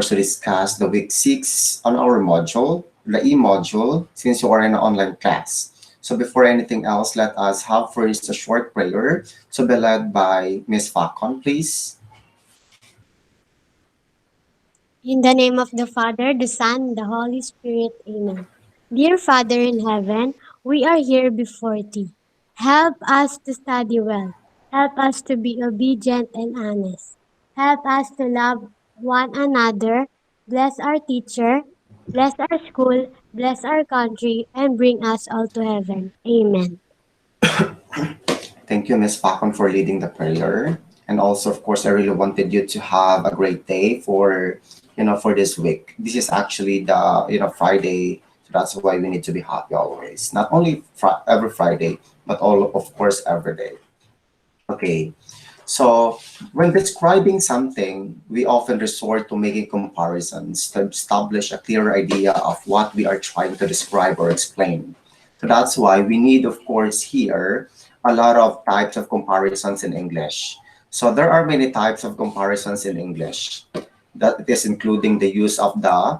course, to discuss the week 6 on our module, the E module, since you are in an online class. So before anything else, let us have first a short prayer to be led by Miss Facon, please. In the name of the Father, the Son, and the Holy Spirit. Amen. Dear Father in heaven, we are here before thee. Help us to study well. Help us to be obedient and honest. Help us to love one another. Bless our teacher. Bless our school. Bless our country. And bring us all to heaven. Amen. Thank you, Miss Facon, for leading the prayer. And also, of course, I really wanted you to have a great day for this week. This is actually the, Friday. So that's why we need to be happy always. Not only every Friday, but all, of course, every day. Okay. So when describing something, we often resort to making comparisons to establish a clear idea of what we are trying to describe or explain. So that's why we need, of course, here a lot of types of comparisons in English. So there are many types of comparisons in English. That is including the use of the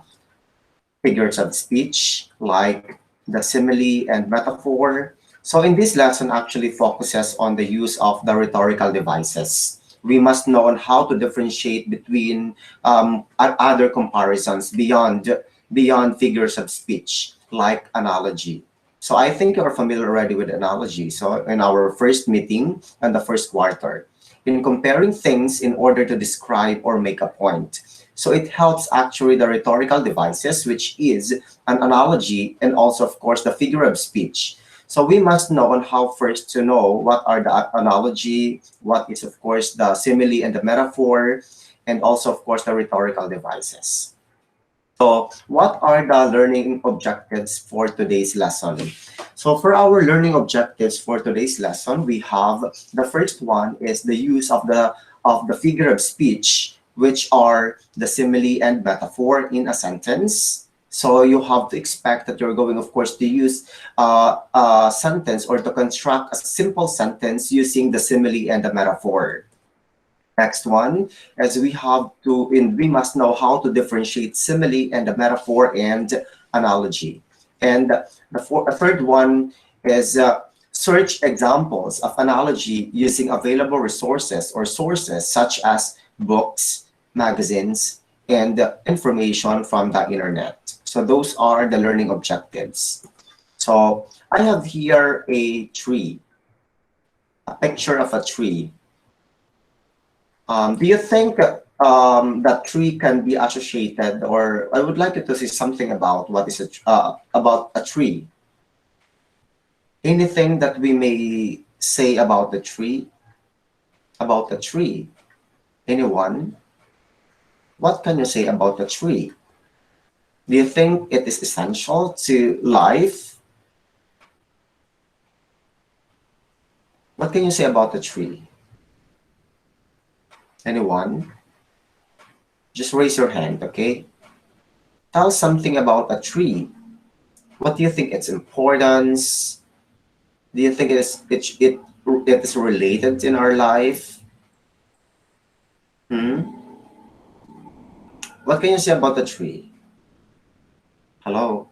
figures of speech, like the simile and metaphor. So in this lesson actually focuses on the use of the rhetorical devices. We must know on how to differentiate between other comparisons beyond figures of speech, like analogy. So I think you're familiar already with analogy. So in our first meeting and the first quarter, in comparing things in order to describe or make a point. So it helps actually the rhetorical devices, which is an analogy and also, of course, the figure of speech. So we must know on how first to know what are the analogy, what is, of course, the simile and the metaphor, and also, of course, the rhetorical devices. So what are the learning objectives for today's lesson? So for our learning objectives for today's lesson, we have the first one is the use of the figure of speech, which are the simile and metaphor in a sentence. So you have to expect that you're going, of course, to use a sentence or to construct a simple sentence using the simile and the metaphor. Next one, as we must know how to differentiate simile and the metaphor and analogy. And the third one is search examples of analogy using available resources or sources such as books, magazines, and information from the internet. So those are the learning objectives. So I have here a tree, a picture of a tree. Do you think that tree can be associated, or I would like you to say something about what is about a tree? Anything that we may say about the tree? About the tree? Anyone? What can you say about the tree? Do you think it is essential to life? What can you say about the tree? Anyone? Just raise your hand, okay? Tell something about a tree. What do you think its importance? Do you think it is related in our life? Hmm? What can you say about the tree? Hello?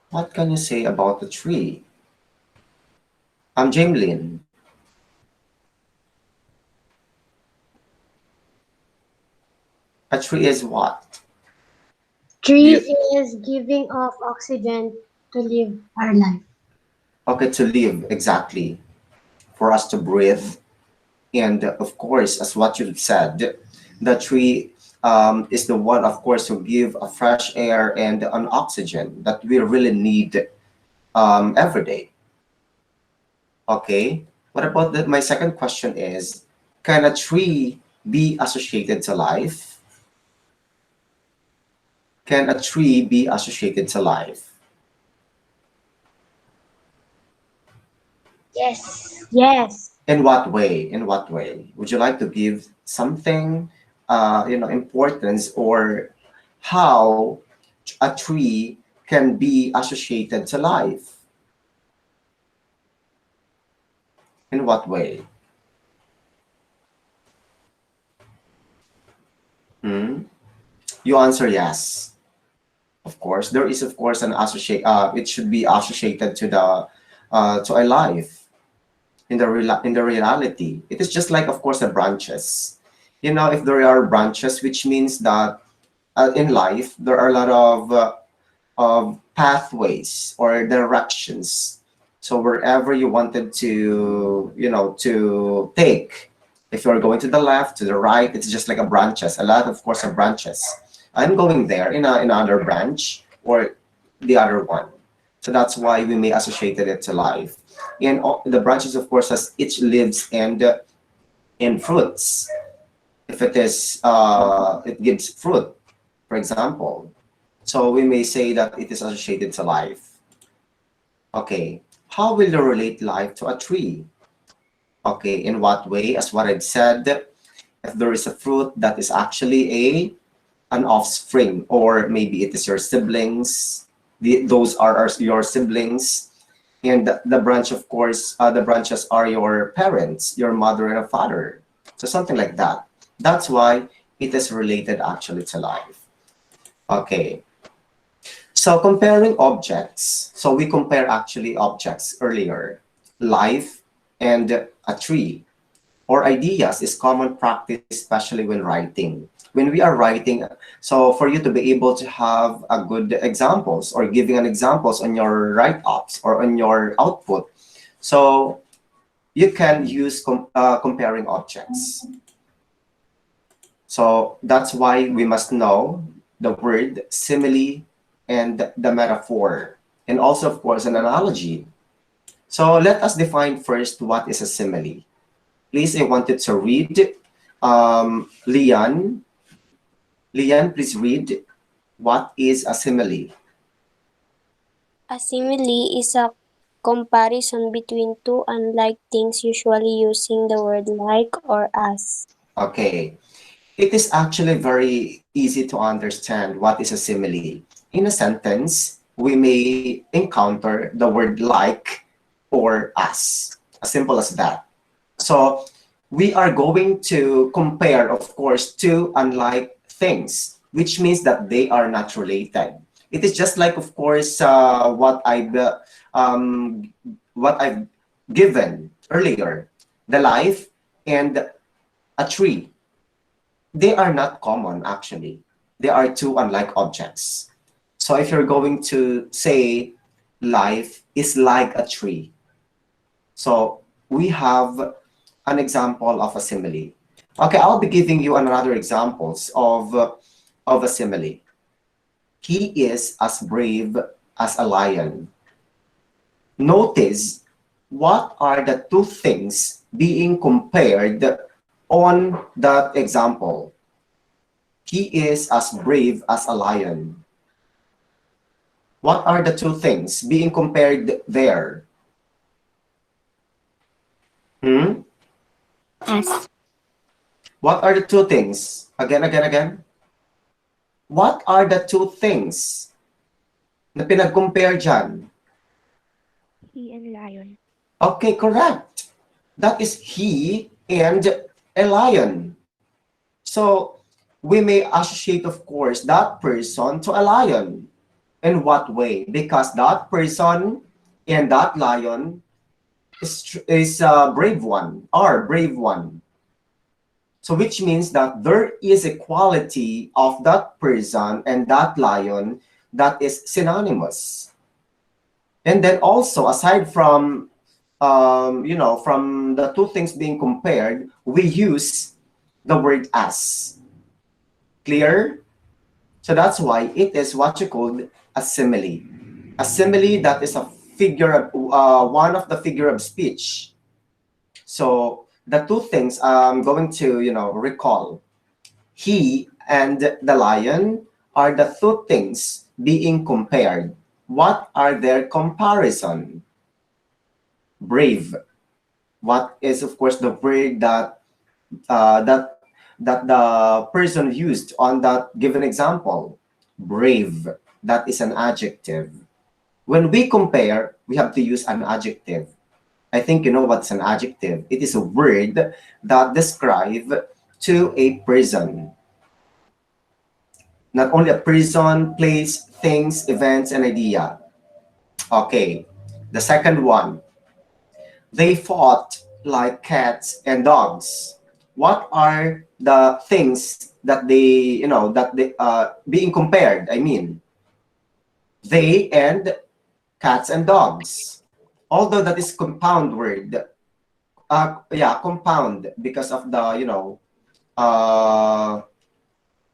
What can you say about the tree? I'm Jamelin. A tree is what? Do Tree you is giving off oxygen to live our life. okay to live exactly for us to breathe? And of course, as what you said, the tree is the one, of course, who give a fresh air and an oxygen that we really need every day. Okay. What about my second question is, can a tree be associated to life? Can a tree be associated to life? Yes. Yes. In what way? In what way? Would you like to give something, importance or how a tree can be associated to life? In what way? Hmm? You answer yes. Of course, there is of course an associate. It should be associated to the to a life in the reality. It is just like of course the branches. You know, if there are branches, which means that in life there are a lot of pathways or directions. So wherever you wanted to, to take, if you're going to the left, to the right, it's just like a branches, a lot of course of branches. I'm going there in another branch or the other one. So that's why we may associate it to life. And the branches, of course, has each leaves and fruits. If it is, it gives fruit, for example. So we may say that it is associated to life. Okay, how will you relate life to a tree? Okay, in what way? As what I've said, if there is a fruit that is actually an offspring, or maybe it is your siblings, those are your siblings, and the branch, of course, the branches are your parents, your mother and a father. So something like that. That's why it is related actually to life. Okay. So comparing objects. So we compare actually objects earlier. Life and a tree or ideas is common practice, especially when writing. When we are writing, so for you to be able to have a good examples or giving an examples on your write-ups or on your output, so you can use comparing objects. So that's why we must know the word simile and the metaphor, and also, of course, an analogy. So let us define first what is a simile. Please, I wanted to read. Lian, please read. What is a simile? A simile is a comparison between two unlike things, usually using the word like or as. Okay. It is actually very easy to understand what is a simile. In a sentence, we may encounter the word like or as. As simple as that. So we are going to compare, of course, two unlike things, which means that they are not related. It is just like, of course, um, what I've given earlier, the life and a tree. They are not common, actually. They are two unlike objects. So if you're going to say life is like a tree, so we have an example of a simile. Okay, I'll be giving you another examples of a simile. He is as brave as a lion. Notice what are the two things being compared on that example. He is as brave as a lion. What are the two things being compared there? Hmm? As. What are the two things? Again, again, again. What are the two things na pinag-compare dyan? He and lion. Okay, correct. That is he and a lion. So we may associate, of course, that person to a lion. In what way? Because that person and that lion is a brave one, are brave one. So which means that there is a quality of that person and that lion that is synonymous. And then also, aside from, from the two things being compared, we use the word as. Clear? So that's why it is what you call a simile. A simile that is a figure of, one of the figure of speech. So the two things I'm going to, recall. He and the lion are the two things being compared. What are their comparison? Brave. What is, of course, the word that that the person used on that given example? Brave. That is an adjective. When we compare, we have to use an adjective. I think you know what's an adjective. It is a word that describe to a person. Not only a person, place, things, events, and idea. Okay. The second one, they fought like cats and dogs. What are the things that they being compared? I mean, they and cats and dogs. Although that is compound word, yeah, compound because of the uh,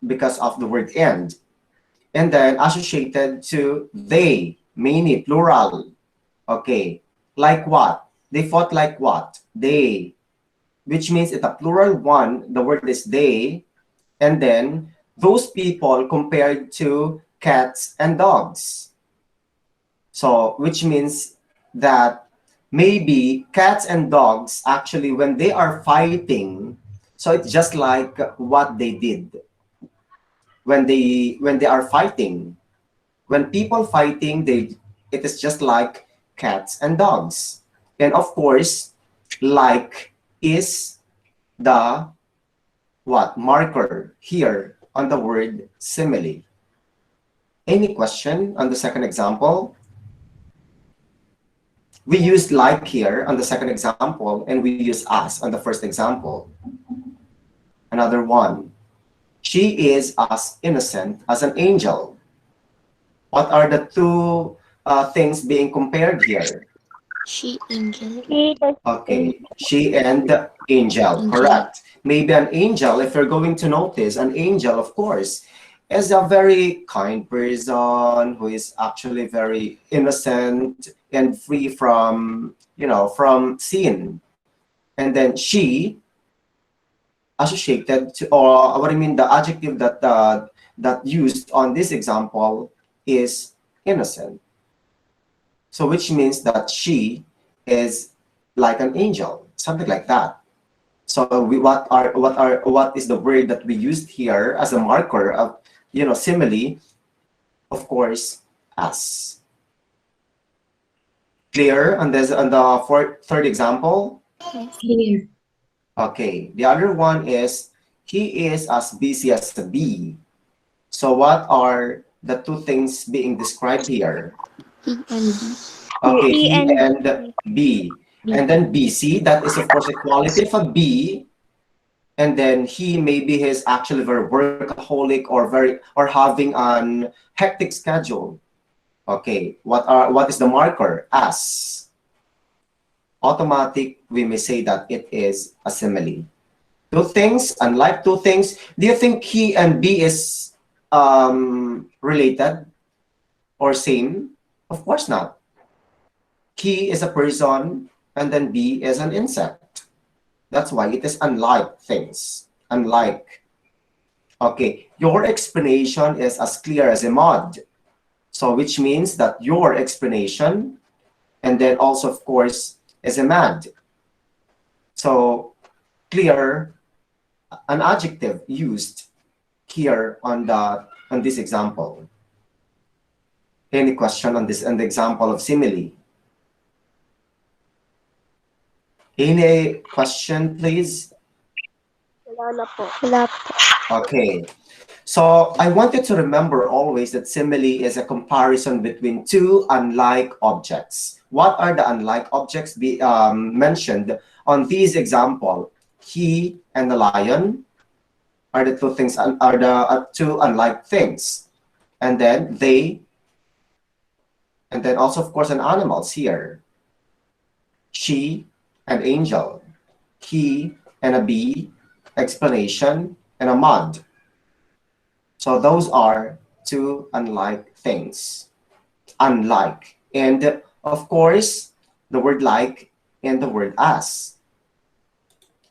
because of the word and then associated to they, many, plural. Okay, like what? They fought like what? They, which means it's a plural one. The word is they, and then those people compared to cats and dogs. So, which means that maybe cats and dogs actually, when they are fighting, so it's just like what they did when they are fighting. When people fighting, they it is just like cats and dogs. And of course, like is the what marker here on the word simile. Any question on the second example? We use like here on the second example, and we use us on the first example. Another one. She is as innocent as an angel. What are the two things being compared here? She angel. She does Okay, she and angel, Angel. correct. Maybe an angel, if you're going to notice, an angel, of course, is a very kind person who is actually very innocent and free from, from sin. And then she associated to, or what I mean, the adjective that used on this example is innocent. So which means that she is like an angel, something like that. So what is the word that we used here as a marker of simile? Of course, as. Clear on this on the third example? clear. Okay. The other one is he is as busy as a bee. So what are the two things being described here? He and Okay, E he and and B. And then BC, that is of course a quality of a B. And then he maybe he's actually very workaholic or having an hectic schedule. Okay, what is the marker? As. Automatic, we may say that it is a simile. Two things, unlike two things. Do you think he and B is related or same? Of course not. He is a person, and then B is an insect. That's why it is unlike things. Unlike. Okay, your explanation is as clear as a mud. So which means that your explanation, and then also, of course, is a mad. So clear, an adjective used here on this example. Any question on this on the example of simile? Any question, please? wala po. Wala po. Okay. So I want you to remember always that simile is a comparison between two unlike objects. What are the unlike objects mentioned on this example? He and the lion are the two things are the two unlike things, and then they, and then also of course an animals here. She and angel, he and a bee, explanation and a mud. So those are two unlike things. Unlike. And of course, the word like and the word as.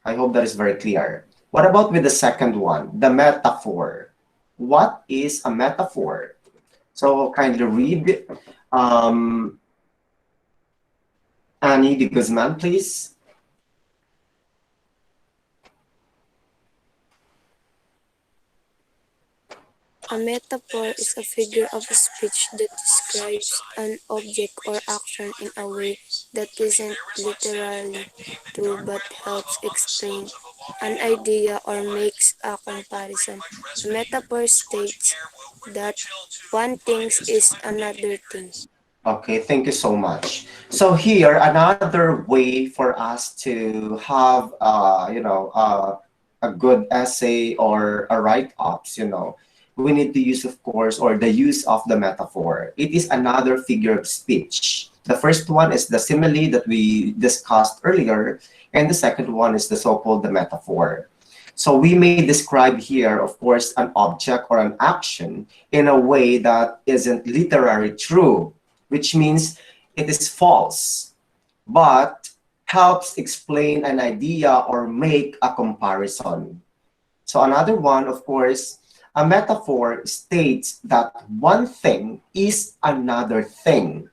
I hope that is very clear. What about with the second one, the metaphor? What is a metaphor? So kindly read Annie de Guzman, please. A metaphor is a figure of speech that describes an object or action in a way that isn't literally true but helps explain an idea or makes a comparison. A metaphor states that one thing is another thing. Okay, thank you so much. So here, another way for us to have, a good essay or a write-ups, we need to use, of course, or the use of the metaphor. It is another figure of speech. The first one is the simile that we discussed earlier, and the second one is the so-called the metaphor. So we may describe here, of course, an object or an action in a way that isn't literally true, which means it is false, but helps explain an idea or make a comparison. So another one, of course, a metaphor states that one thing is another thing.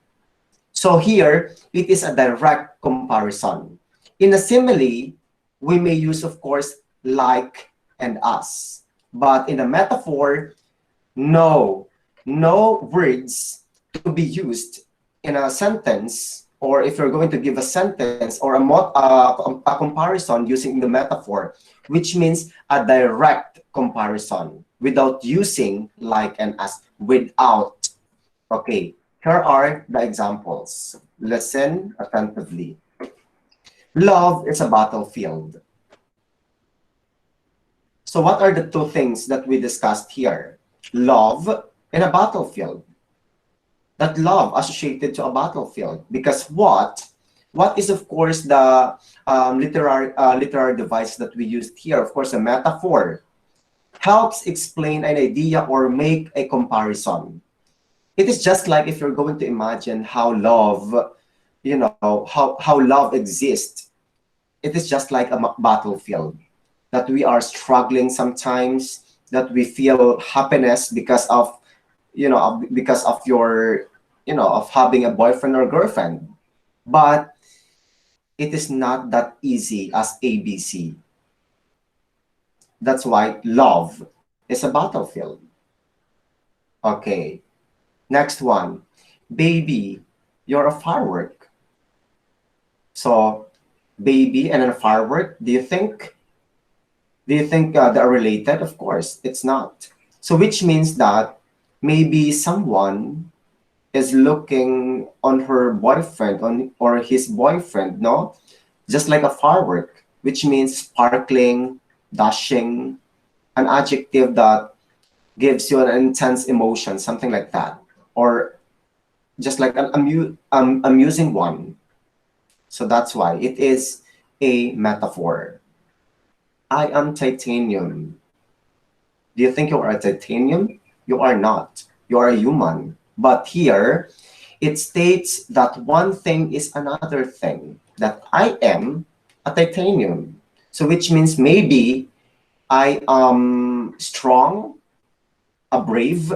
So here, it is a direct comparison. In a simile, we may use, of course, like and as. But in a metaphor, no, no words to be used in a sentence, or if you're going to give a sentence or a comparison using the metaphor, which means a direct comparison without using like and as, without. Okay, here are the examples. Listen attentively. Love is a battlefield. So what are the two things that we discussed here? Love and a battlefield. That love associated to a battlefield, because what is, of course, the literary device that we used here? Of course, a metaphor helps explain an idea or make a comparison. It is just like if you're going to imagine how love, how love exists. It is just like a battlefield that we are struggling sometimes, that we feel happiness because of because of your, of having a boyfriend or girlfriend. But it is not that easy as ABC. That's why love is a battlefield. Okay, next one. Baby, you're a firework. So, baby and a firework, do you think they're related? Of course, it's not. So which means that maybe someone is looking on her boyfriend or his boyfriend, no? Just like a firework, which means sparkling, dashing, an adjective that gives you an intense emotion, something like that. Or just like an amusing one. So that's why it is a metaphor. I am titanium. Do you think you are a titanium? You are not. You are a human. But here, it states that one thing is another thing, that I am a titanium. So which means maybe I am strong, a brave,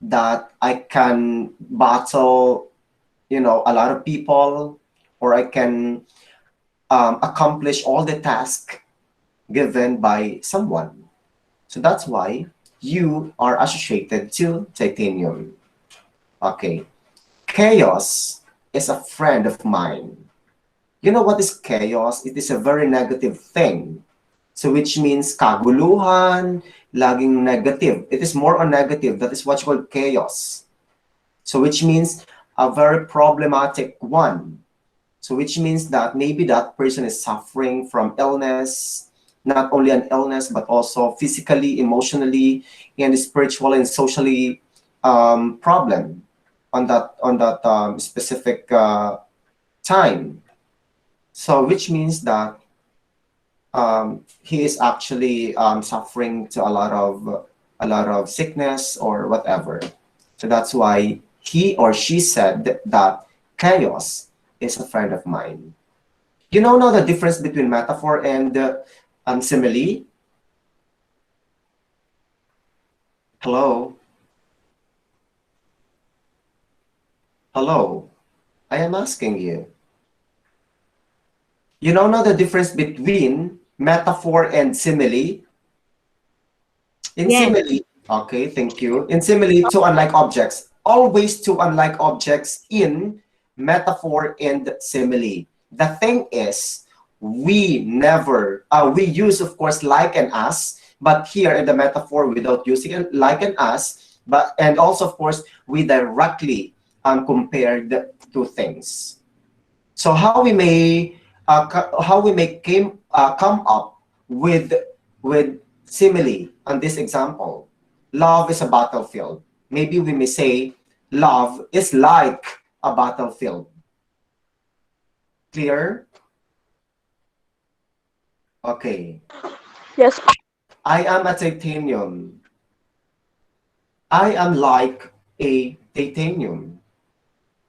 that I can battle, a lot of people, or I can accomplish all the tasks given by someone. So that's why you are associated to titanium. Okay. Chaos is a friend of mine. You know what is chaos? It is a very negative thing. So which means kaguluhan, laging negative. It is more on negative. That is what's called chaos. So which means a very problematic one. So which means that maybe that person is suffering from illness, not only an illness, but also physically, emotionally, and spiritually and socially problem on that specific time. So which means that he is actually suffering to a lot of sickness or whatever. So that's why he or she said that chaos is a friend of mine. You know now the difference between metaphor and simile? Hello? Hello? I am asking you. You know now the difference between metaphor and simile? In Yes. simile, okay, thank you. In simile, two unlike objects. Always two unlike objects in metaphor and simile. The thing is, we never, we use, of course, like and as, but here in the metaphor, without using like and as, but, and also, of course, we directly compare the two things. So how we may come up with simile on this example. Love is a battlefield. Maybe we may say love is like a battlefield. Clear? Okay. Yes. I am a titanium. I am like a titanium.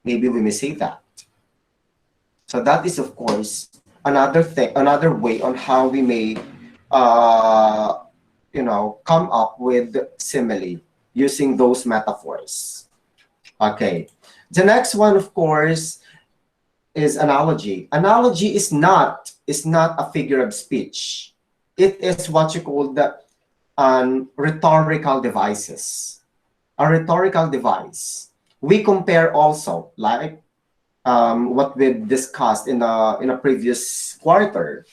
Maybe we may say that. So that is, of course, another thing, another way on how we may, come up with simile using those metaphors. Okay. The next one, of course, is analogy. Analogy is not a figure of speech. It is what you call the rhetorical devices. A rhetorical device. We compare also, like what we discussed in a previous quarter.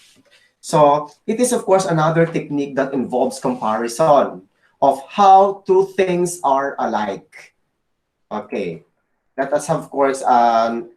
So it is, of course, another technique that involves comparison of how two things are alike. Okay, let us have, of course, an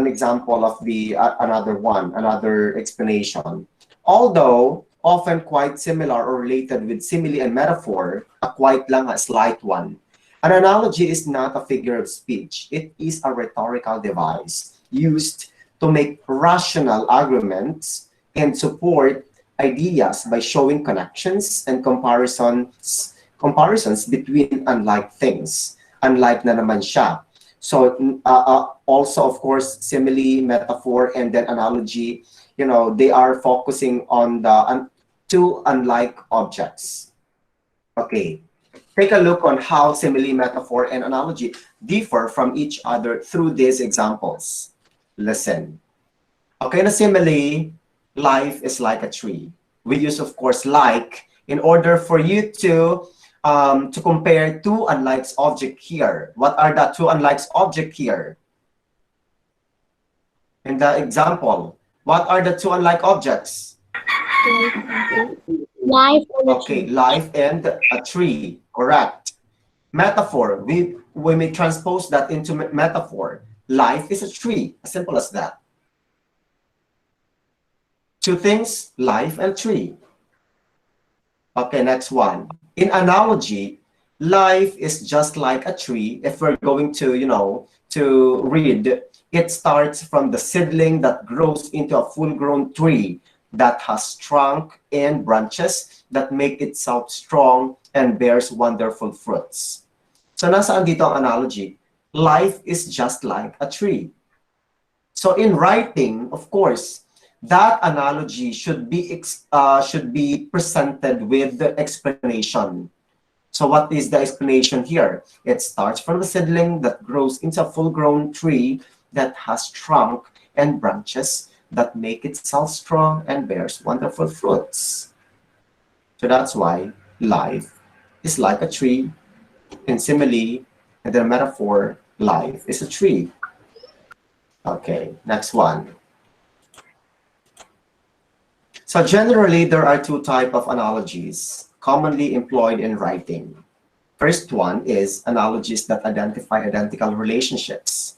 example of the another explanation. Although often quite similar or related with simile and metaphor, quite lang a slight one. An analogy is not a figure of speech. It is a rhetorical device used to make rational arguments and support ideas by showing connections and comparisons between unlike things. Unlike na naman siya. So also, of course, simile, metaphor, and then analogy, they are focusing on the two unlike objects. Okay. Take a look on how simile, metaphor, and analogy differ from each other through these examples. Listen. Okay, in a simile, life is like a tree. We use, of course, like in order for you to compare two unlike objects here. What are the two unlike objects here? In the example, what are the two unlike objects? Life and a Okay, tree. life and a tree. Correct. Metaphor, we may transpose that into metaphor. Life is a tree, as simple as that. Two things, life and tree. Okay, next one. In analogy, life is just like a tree. If we're going to, to read, it starts from the seedling that grows into a full-grown tree that has trunk and branches that make itself strong and bears wonderful fruits. So nasaan dito ang analogy? Life is just like a tree. So in writing, of course, that analogy should be presented with the explanation. So what is the explanation here? It starts from a seedling that grows into a full-grown tree that has trunk and branches that make itself strong and bears wonderful fruits. So that's why life is like a tree. In simile, and the metaphor, life is a tree. Okay, next one. So generally, there are two types of analogies commonly employed in writing. First one is analogies that identify identical relationships.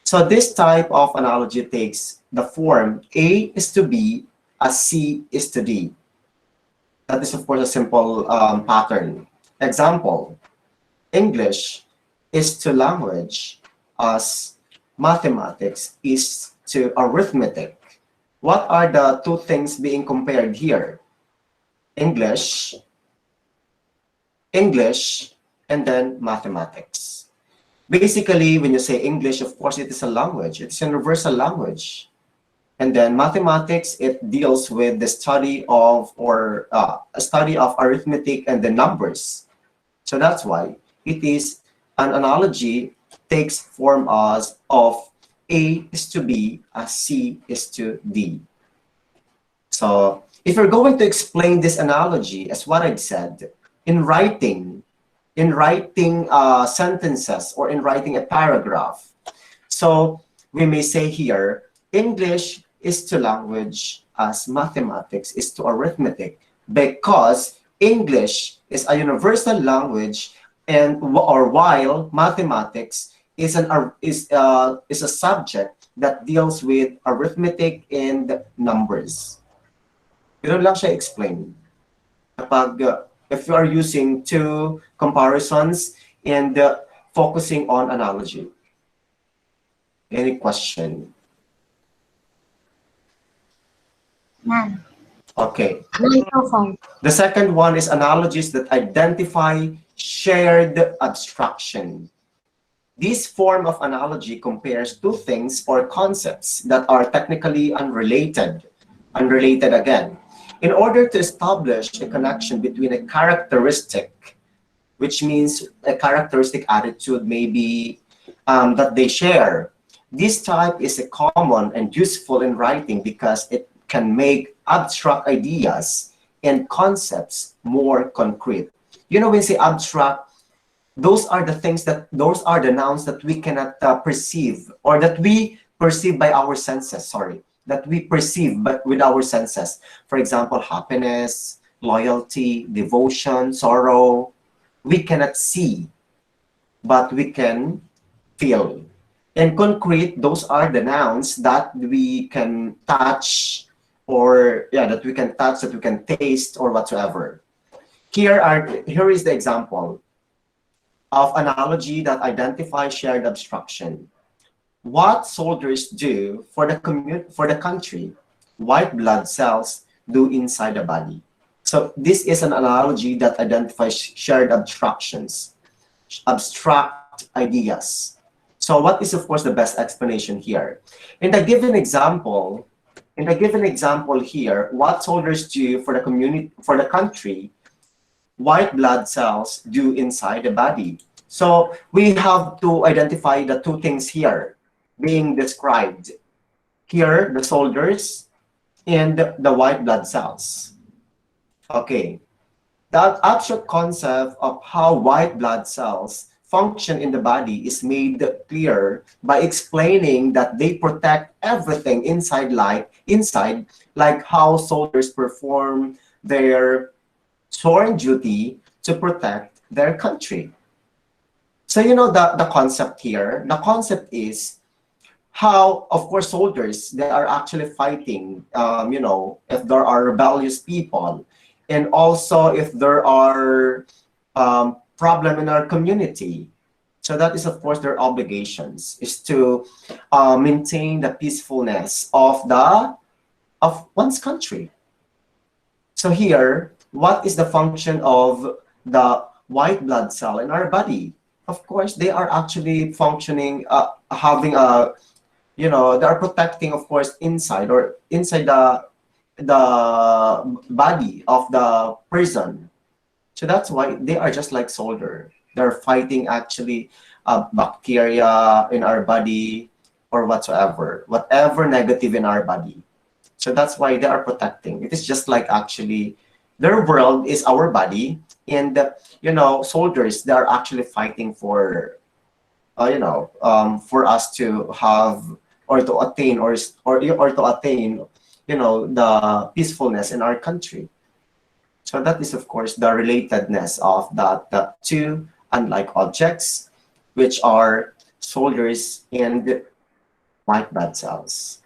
So this type of analogy takes the form A is to B as C is to D. That is, of course, a simple pattern. Example, English is to language as mathematics is to arithmetic. What are the two things being compared here? English, and then mathematics. Basically, when you say English, of course, it is a language. It's a universal language. And then mathematics, it deals with the study of, or a study of arithmetic and the numbers. So that's why it is an analogy takes form as of A is to B as C is to D. So if you're going to explain this analogy, as what I've said, in writing sentences or in writing a paragraph, so we may say here, English is to language as mathematics is to arithmetic, because English is a universal language, and or while mathematics is is a subject that deals with arithmetic and numbers. Yun lang siya explain. Kapag if you are using two comparisons and focusing on analogy. Any question? None. Okay. None so far. The second one is analogies that identify shared abstraction. This form of analogy compares two things or concepts that are technically unrelated again, in order to establish a connection between a characteristic, which means a characteristic attitude maybe that they share. This type is a common and useful in writing because it can make abstract ideas and concepts more concrete. You know, when you say abstract, those are the things those are the nouns that we cannot perceive, or that we perceive by our senses, sorry, that we perceive but with our senses. For example, happiness, loyalty, devotion, sorrow, we cannot see, but we can feel. And concrete, those are the nouns that we can touch, or yeah, that we can touch, that we can taste, or whatsoever. Here is the example of analogy that identifies shared abstraction. What soldiers do for the country, white blood cells do inside the body. So this is an analogy that identifies shared abstractions, abstract ideas. So what is, of course, the best explanation here? In the given example here, what soldiers do for the community, for the country, white blood cells do inside the body. So we have to identify the two things here being described. Here, the soldiers and the white blood cells. Okay. The abstract concept of how white blood cells function in the body is made clear by explaining that they protect everything inside, like how soldiers perform their sworn duty to protect their country. So you know the concept here. The concept is how, of course, soldiers, they are actually fighting, you know, if there are rebellious people, and also if there are problem in our community. So that is, of course, their obligations is to maintain the peacefulness of one's country. So here, what is the function of the white blood cell in our body? Of course, they are actually functioning, having a, you know, they are protecting, of course, inside the body of the person. So that's why they are just like soldier. They're fighting actually bacteria in our body or whatever negative in our body. So that's why they are protecting. It is just like actually their world is our body, and you know, soldiers, they are actually fighting for you know, for us to have or to attain or to attain, you know, the peacefulness in our country. So that is, of course, the relatedness of the two unlike objects, which are soldiers and white blood cells.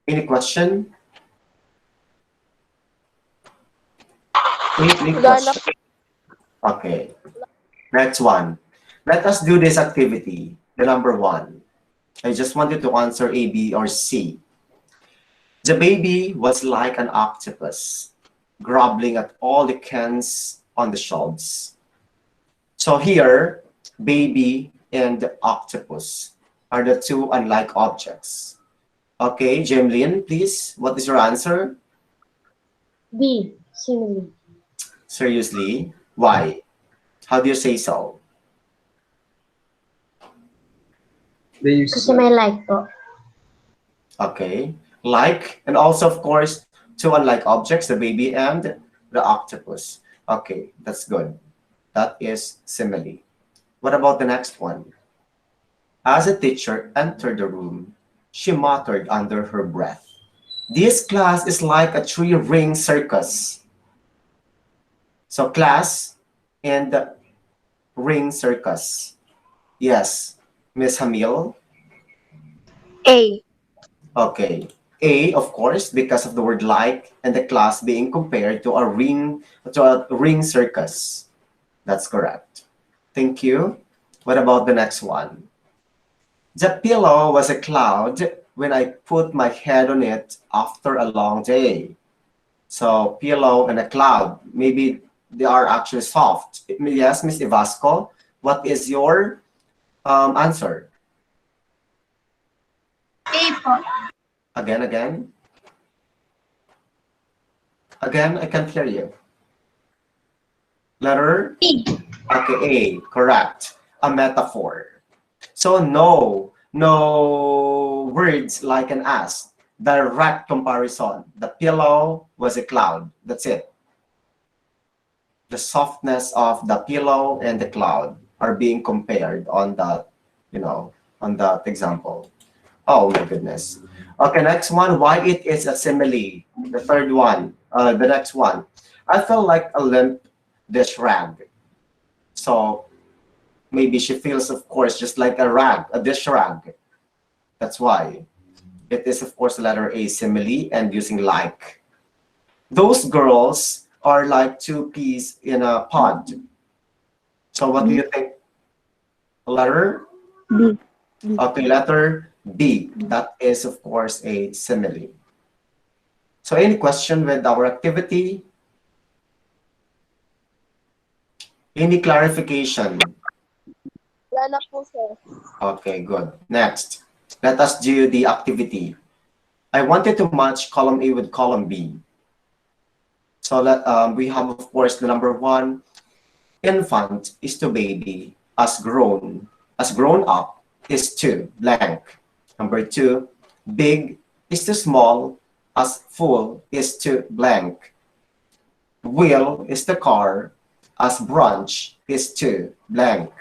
Any question? Any question? Okay. Next one. Let us do this activity. The number one. I just want you to answer A, B, or C. The baby was like an octopus, groveling at all the cans on the shelves. So here, baby and octopus are the two unlike objects. Okay, Jemlyn, please, what is your answer? B. Simile. Seriously? Why? How do you say so? Kasi may like po. Okay. Like, and also, of course, two unlike objects, the baby and the octopus. Okay, that's good. That is simile. What about the next one? As a teacher entered the room, she muttered under her breath. This class is like a three-ring circus. So class and ring circus. Yes, Miss Hamil. A. Okay. A, of course, because of the word like and the class being compared to a ring circus. That's correct. Thank you. What about the next one? The pillow was a cloud when I put my head on it after a long day. So pillow and a cloud, maybe they are actually soft. Yes, Miss Ivasco, what is your answer? A po. Again. Again, I can't hear you. Letter? B. Okay, A, correct. A metaphor. So no words like an as. Direct comparison. The pillow was a cloud. That's it. The softness of the pillow and the cloud are being compared on that, on that example. Oh my goodness. Okay, next one. Why it is a simile. The third one. The next one. I felt like a limp dish rag. So maybe she feels, of course, just like a rag, a dish rag. That's why. It is, of course, the letter A, simile, and using like. Those girls are like two peas in a pod. So what do you think? Letter? B. Okay, letter B. That is, of course, a simile. So any question with our activity? Any clarification? Wala na po, sir. Okay, good. Next, let us do the activity. I wanted to match column A with column B. So we have, of course, the number one. Infant is to baby, as grown up is to blank. Number two, big is to small, as full is to blank. Wheel is the car, as brunch is to blank.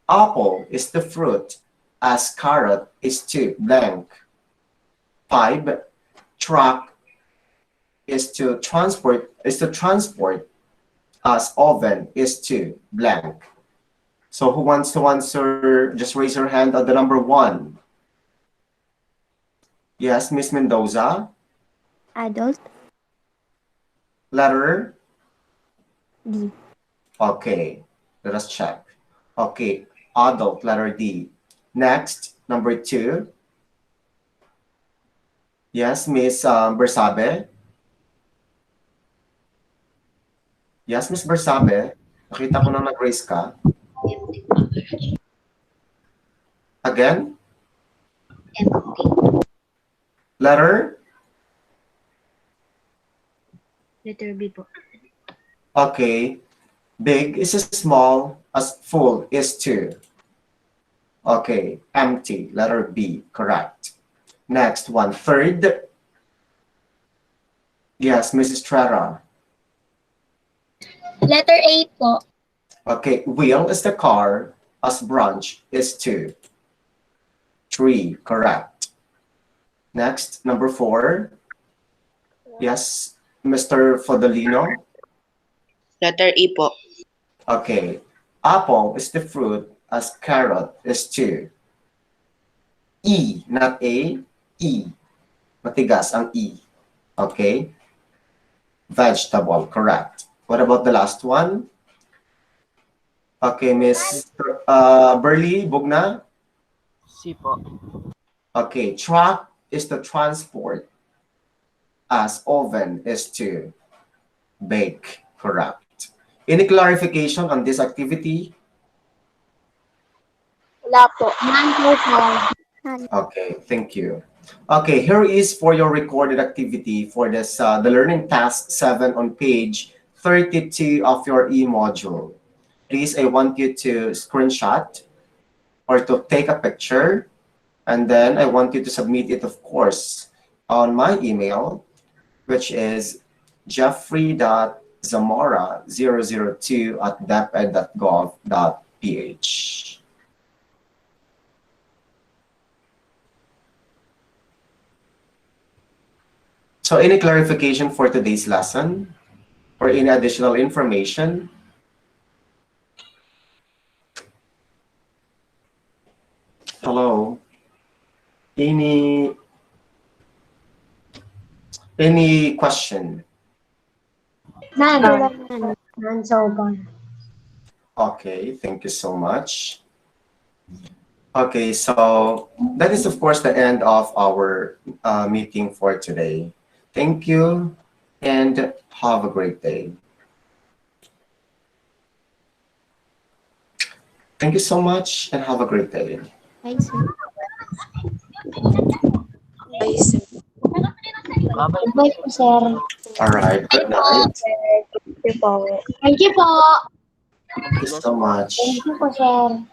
Apple is the fruit, as carrot is to blank. 5. Truck is to transport, as oven is to blank. So who wants to answer? Just raise your hand on the number one. Yes, Miss Mendoza. Adult. Letter? D. Okay, let us check. Okay, adult, letter D. Next, number two. Yes, Miss Bersabe. Yes, Miss Bersabe. Nakita ko na nag-raise ka. Again? Letter? Letter B po. Okay. Big is small, as full is to. Okay, empty, letter B, correct. Next one, third. Yes, Mrs. Trera. Letter A po. Okay, wheel is the car, as brunch is to. 3, correct. Next, number 4. Yes, Mr. Fodolino. Letter E po. Okay, apple is the fruit, as carrot is to. E, not A, E. Matigas ang E. Okay. Vegetable, correct. What about the last one? Okay, Miss Burley, Bugna. C po. Okay, truck is to transport, as oven is to bake, correct. Any clarification on this activity? Wala po. None po, sir. Okay, thank you. Okay, here is for your recorded activity for this, the learning task 7 on page 32 of your e-module. Please, I want you to screenshot or to take a picture, and then I want you to submit it, of course, on my email, which is jeffrey.zamora002@deped.gov.ph. So any clarification for today's lesson or any additional information? Hello? Any question? None. None so far. Okay, thank you so much. Okay, so that is of course the end of our meeting for today. Thank you and have a great day. Thank you so much and have a great day. Thanks. Bye, sir. Bye-bye po, Bye sir. po, sir. All right, good night. Thank you po. Thank you po. Thank you so much. Thank you po, sir.